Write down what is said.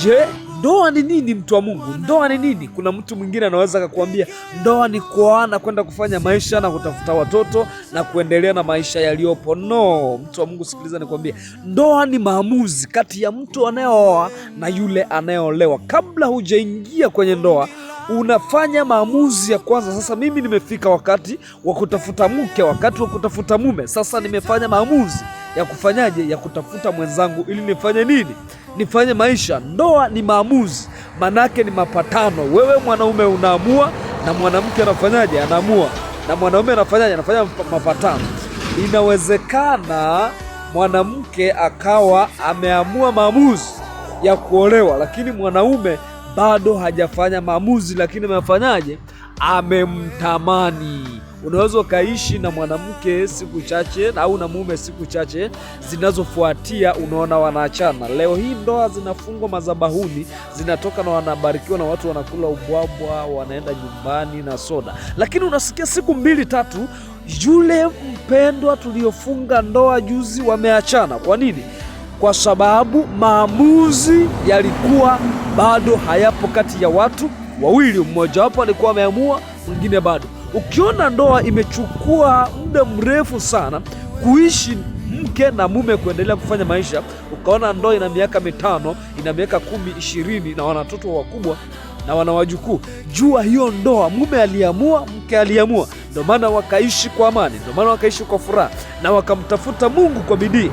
Je, ndoa ni nini mtu wa Mungu? Ndoa ni nini? Kuna mtu mwingine anaweza kukuambia ndoa ni kuoana, kwenda kufanya maisha na kutafuta watoto na kuendelea na maisha yaliyopo. No, mtu wa Mungu, sikiliza nikwambie. Ndoa ni maamuzi kati ya mtu anayeoa na yule anayeolewa. Kabla hujaingia kwenye ndoa, unafanya maamuzi ya kwanza. Sasa mimi nimefika wakati wa kutafuta mke, wakati wa kutafuta mume. Sasa nimefanya maamuzi ya kufanyaje? Ya kutafuta mwenzangu ili nifanye nini? Nifanye maisha. Ndoa ni maamuzi, manake ni mapatano. Wewe mwanaume unaamua na mwanamke anafanyaje? Anaamua na mwanaume anafanyaje? Anafanya mapatano. Inawezekana mwanamke akawa ameamua maamuzi ya kuolewa, lakini mwanaume bado hajafanya maamuzi, lakini amefanyaje? Amemtamani. Unaweza ukaishi na mwanamke siku chache au na mume siku chache, zinazofuatia unaona wanaachana. Leo hii ndoa zinafungwa madhabahuni, zinatoka na wanabarikiwa na watu wanakula ubwabwa, wanaenda nyumbani na soda. Lakini unasikia siku 2-3 yule mpendwa tuliofunga ndoa juzi wameachana. Kwa nini? Kwa sababu maamuzi yalikuwa bado hayapo kati ya watu wawili. Mmoja wapo alikuwa ameamua, mwingine bado. Ukiona ndoa imechukua muda mrefu sana kuishi mke na mume kuendelea kufanya maisha, ukaona ndoa ina miaka 5, ina miaka 10, 20 na wana watoto wakubwa na wana wajukuu, jua hiyo ndoa mume aliamua, mke aliamua. Ndio maana wakaishi kwa amani, ndio maana wakaishi kwa furaha na wakamtafuta Mungu kwa bidii.